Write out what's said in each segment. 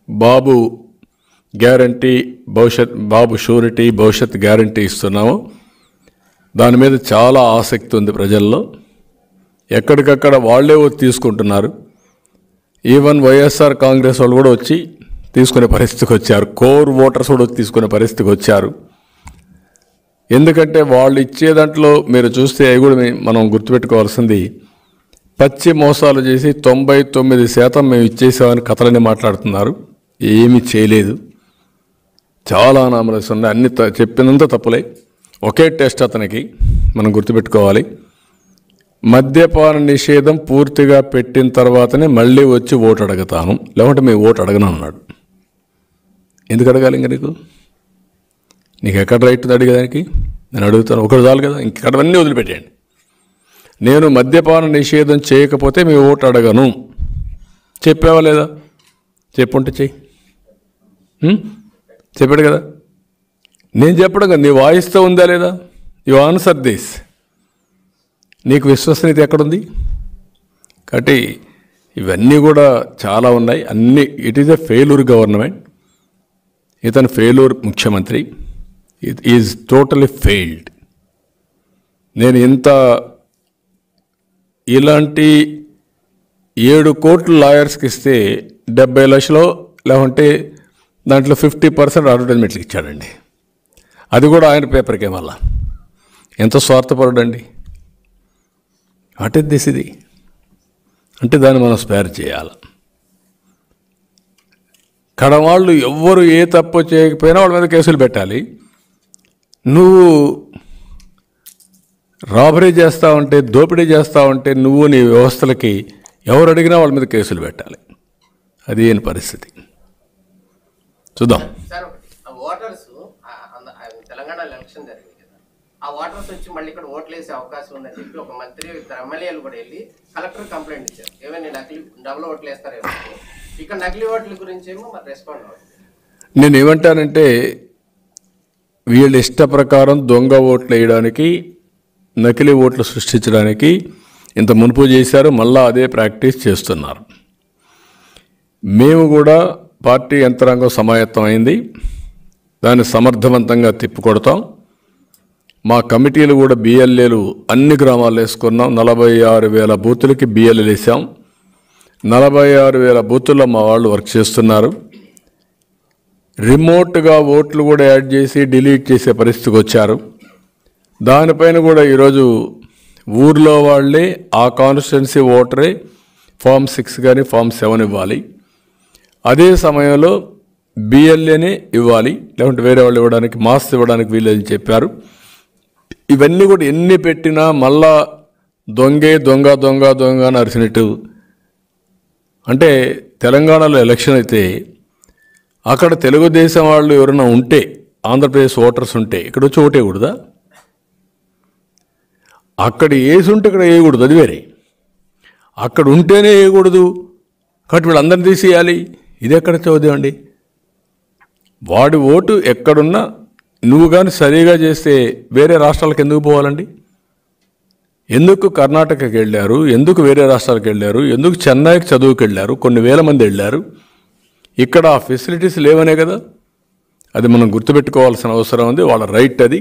బాబు guarantee బాబు surety భవిష్యత్ guarantee ఇస్తున్నాము. దాని మీద చాలా ఆసక్తి ఉంది ప్రజల్లో. ఎక్కడికక్కడ వాళ్ళే తీసుకుంటున్నారు. ఈవెన్ వైఎస్ఆర్ కాంగ్రెస్ వాళ్ళు కూడా వచ్చి తీసుకునే పరిస్థితికి వచ్చారు. కోర్ ఓటర్స్ కూడా తీసుకునే పరిస్థితికి వచ్చారు. ఎందుకంటే వాళ్ళు ఇచ్చే దాంట్లో మీరు చూస్తే అవి కూడా మనం గుర్తుపెట్టుకోవాల్సింది, పచ్చి మోసాలు చేసి 99% మేము ఇచ్చేసామని కథలని మాట్లాడుతున్నారు. ఏమీ చేయలేదు. చాలా అనామరస్ ఉన్నాయి. అన్ని చెప్పినంత తప్పులే. ఒకే టెస్ట్ అతనికి మనం గుర్తుపెట్టుకోవాలి. మద్యపాన నిషేధం పూర్తిగా పెట్టిన తర్వాతనే మళ్ళీ వచ్చి ఓటు అడుగుతాను, లేకుంటే మేము ఓటు అడగను అన్నాడు. ఎందుకు అడగాలి? ఇంకా నీకు ఎక్కడ రైట్ ఉంది అడిగేదానికి? నేను అడుగుతాను. ఒకటి చాలు కదా, ఇంకెక్కడవన్నీ వదిలిపెట్టేయండి. నేను మద్యపాన నిషేధం చేయకపోతే మీ ఓటు అడగను చెప్పావా లేదా? చెప్పుంటే చెయ్యి. చెప్పాడు కదా. నేను చెప్పడం కదా, నీ వాయిస్తో ఉందా లేదా? You answer this. నీకు విశ్వసనీయత ఎక్కడుంది? కాబట్టి ఇవన్నీ కూడా చాలా ఉన్నాయి. అన్నీ it is a failure government. ఇతను ఫెయిల్యూర్ ముఖ్యమంత్రి. It is totally failed. నేను ఇలాంటి 7 కోట్లు లాయర్స్కి ఇస్తే 70 లక్షలు లేకుంటే దాంట్లో 50% అడ్వర్టైజ్మెంట్లు ఇచ్చాడండి. అది కూడా ఆయన పేపర్కే. మళ్ళా ఎంత స్వార్థపరుడండి. What is this? ఇది అంటే దాన్ని మనం స్పేర్ చేయాలి. కడవాళ్ళు ఎవ్వరు ఏ తప్పు చేయకపోయినా వాళ్ళ మీద కేసులు పెట్టాలి. నువ్వు రాబరీ చేస్తా ఉంటే, దోపిడీ చేస్తా ఉంటే నువ్వు నీ వ్యవస్థలకి ఎవరు అడిగినా వాళ్ళ మీద కేసులు పెట్టాలి. అది ఏని పరిస్థితి. చూద్దాం. తెలంగాణలో ఎలక్షన్ జరిగింది కదా, ఆ ఓటర్స్ వచ్చి మళ్ళీ ఇక్కడ ఓట్లు వేసే అవకాశం ఉందని చెప్పి ఒక మంత్రి, 2 ఎమ్మెల్యేలు కూడా వెళ్ళి కలెక్టర్ కంప్లైంట్ ఇచ్చారు. ఏమైనా నకిలీ డబుల్ ఓట్లు వేస్తారేమో. ఇక్కడ నకిలీ ఓట్ల గురించి ఏమో మరి రెస్పాండ్ అవుతుంది. నేను ఏమంటానంటే, వీళ్ళ ఇష్ట ప్రకారం దొంగ ఓట్లు వేయడానికి, నకిలీ ఓట్లు సృష్టించడానికి ఇంత మునుపు చేశారు. మళ్ళా అదే ప్రాక్టీస్ చేస్తున్నారు. మేము కూడా పార్టీ యంత్రాంగం సమాయత్తం అయింది. దాన్ని సమర్థవంతంగా తిప్పికొడతాం. మా కమిటీలు కూడా బిఎల్ఏలు అన్ని గ్రామాల్లో వేసుకున్నాం. 46,000 బూతులకి బిఎల్ఏలు వేసాం. 46,000 బూతుల్లో మా వాళ్ళు వర్క్ చేస్తున్నారు. రిమోట్గా ఓట్లు కూడా యాడ్ చేసి డిలీట్ చేసే పరిస్థితికి వచ్చారు. దానిపైన కూడా ఈరోజు ఊర్లో వాళ్ళే ఆ కాన్స్టిట్యున్సీ ఓటరే ఫామ్ 6 కానీ ఫామ్ 7 ఇవ్వాలి. అదే సమయంలో బిఎల్ఏనే ఇవ్వాలి, లేకుంటే వేరే వాళ్ళు ఇవ్వడానికి, మాస్ ఇవ్వడానికి వీలని చెప్పారు. ఇవన్నీ కూడా ఎన్ని పెట్టినా మళ్ళా దొంగ అని అరిసినట్టు. అంటే తెలంగాణలో ఎలక్షన్ అయితే అక్కడ తెలుగుదేశం వాళ్ళు ఎవరైనా ఉంటే, ఆంధ్రప్రదేశ్ ఓటర్స్ ఉంటే ఇక్కడ వచ్చి ఓటేయకూడదా? అక్కడ వేసి ఉంటే ఇక్కడ వేయకూడదు, అది వేరే. అక్కడ ఉంటేనే వేయకూడదు కాబట్టి వీళ్ళందరినీ తీసేయాలి. ఇది ఎక్కడ చదువు అండి? వాడి ఓటు ఎక్కడున్నా నువ్వు కానీ సరిగా చేస్తే వేరే రాష్ట్రాలకు ఎందుకు పోవాలండి? ఎందుకు కర్ణాటకకి వెళ్ళారు? ఎందుకు వేరే రాష్ట్రాలకు వెళ్ళారు? ఎందుకు చెన్నైకి చదువుకు వెళ్ళారు? కొన్ని వేల మంది వెళ్ళారు. ఇక్కడ ఆ ఫెసిలిటీస్ లేవనే కదా. అది మనం గుర్తుపెట్టుకోవాల్సిన అవసరం ఉంది. వాళ్ళ రైట్ అది.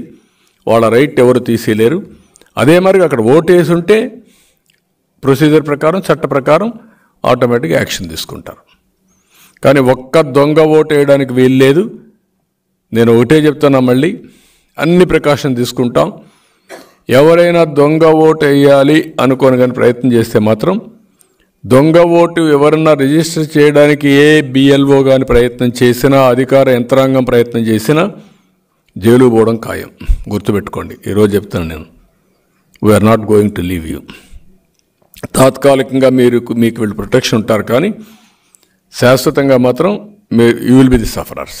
వాళ్ళ రైట్ ఎవరు తీసేయలేరు. అదే మరి అక్కడ ఓటు వేసి ఉంటే ప్రొసీజర్ ప్రకారం, చట్ట ప్రకారం ఆటోమేటిక్గా యాక్షన్ తీసుకుంటారు. కానీ ఒక్క దొంగ ఓటు వేయడానికి వీలు లేదు. నేను ఒకటే చెప్తున్నా, మళ్ళీ అన్ని ప్రికాషన్ తీసుకుంటాం. ఎవరైనా దొంగ ఓటు వేయాలి అనుకోని కానీ ప్రయత్నం చేస్తే మాత్రం, దొంగ ఓటు ఎవరన్నా రిజిస్టర్ చేయడానికి ఏ బిఎల్ఓ కానీ ప్రయత్నం చేసినా, అధికార యంత్రాంగం ప్రయత్నం చేసినా జైలు పోవడం ఖాయం. గుర్తుపెట్టుకోండి. ఈరోజు చెప్తాను నేను, we're not going to leave you. తాత్కాలికంగా మీకు వీళ్ళు ప్రొటెక్షన్ ఉంటారు, కానీ శాశ్వతంగా మాత్రం you will be the sufferers.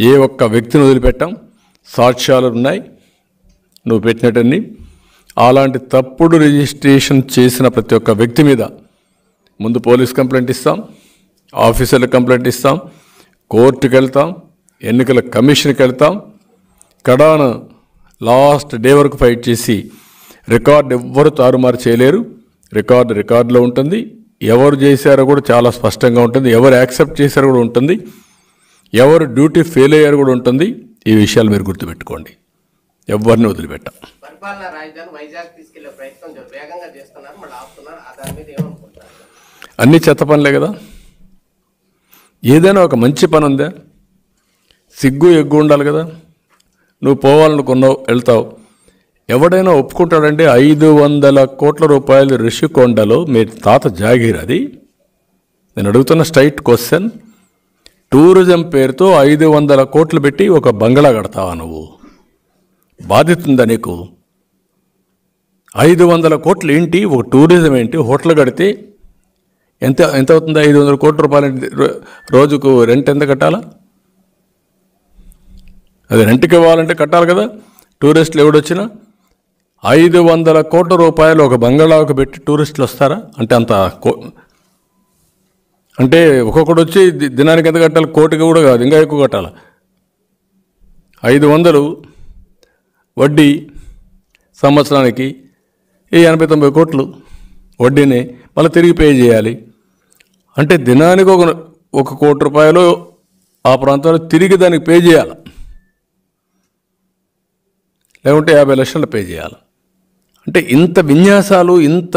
ఏ ఒక్క వ్యక్తిని వదిలిపెట్టాం. సాక్ష్యాలు ఉన్నాయి నువ్వు పెట్టినట్టన్ని. అలాంటి తప్పుడు రిజిస్ట్రేషన్ చేసిన ప్రతి ఒక్క వ్యక్తి మీద ముందు పోలీస్ కంప్లైంట్ ఇస్తాం, ఆఫీసర్లకు కంప్లైంట్ ఇస్తాం, కోర్టుకు వెళ్తాం, ఎన్నికల కమిషన్కి వెళ్తాం. కడాన లాస్ట్ డే వరకు ఫైట్ చేసి రికార్డు ఎవ్వరు తారుమారు చేయలేరు. రికార్డులో ఉంటుంది. ఎవరు చేశారో కూడా చాలా స్పష్టంగా ఉంటుంది, ఎవరు యాక్సెప్ట్ చేశారో కూడా ఉంటుంది, ఎవరు డ్యూటీ ఫెయిల్ అయ్యారో కూడా ఉంటుంది. ఈ విషయాలు మీరు గుర్తుపెట్టుకోండి, ఎవరిని వదిలిపెట్టాం. పరిపాలనా రాజధాని వైజాగ్ తీసుకెళ్లే ప్రయత్నం వేగంగా చేస్తున్నారు, మళ్ళీ ఆపుతున్నారు. దాని మీద ఏమనుకుంటారు? అన్ని చెత్త పనులే కదా. ఏదైనా ఒక మంచి పని ఉందా? సిగ్గు ఎగ్గు ఉండాలి కదా. నువ్వు పోవాలనుకున్నావు, వెళ్తావు. ఎవడైనా ఒప్పుకుంటాడంటే 500 కోట్ల రూపాయలు రిషికొండలో మీ తాత జాగీర్ అది. నేను అడుగుతున్న స్ట్రైట్ క్వశ్చన్, టూరిజం పేరుతో 500 కోట్లు పెట్టి ఒక బంగ్లా కడతావా నువ్వు? బాధ్యత ఉందా నీకు? 500 కోట్లు ఏంటి, ఒక టూరిజం ఏంటి? హోటల్ కడితే ఎంత ఎంత అవుతుంది? 500 కోట్ల రూపాయలు రోజుకు రెంట్ ఎంత కట్టాలా? అది రెంట్కి ఇవ్వాలంటే కట్టాలి కదా. టూరిస్టులు ఎవడొచ్చినా 500 కోట్ల రూపాయలు ఒక బంగాళాకు పెట్టి టూరిస్టులు వస్తారా? అంటే అంత అంటే ఒక్కొక్కడు వచ్చి దినానికి ఎంత కట్టాలి? కోటికి కూడా కాదు, ఇంకా ఎక్కువ కట్టాలి. 500 వడ్డీ సంవత్సరానికి 80-90 కోట్లు వడ్డీని మళ్ళీ తిరిగి పే చేయాలి. అంటే దినానికి 1 కోటి రూపాయలు ఆ ప్రాంతంలో తిరిగి దానికి పే చేయాలి, లేకుంటే 50 లక్షలు పే చేయాలి. అంటే ఇంత విన్యాసాలు, ఇంత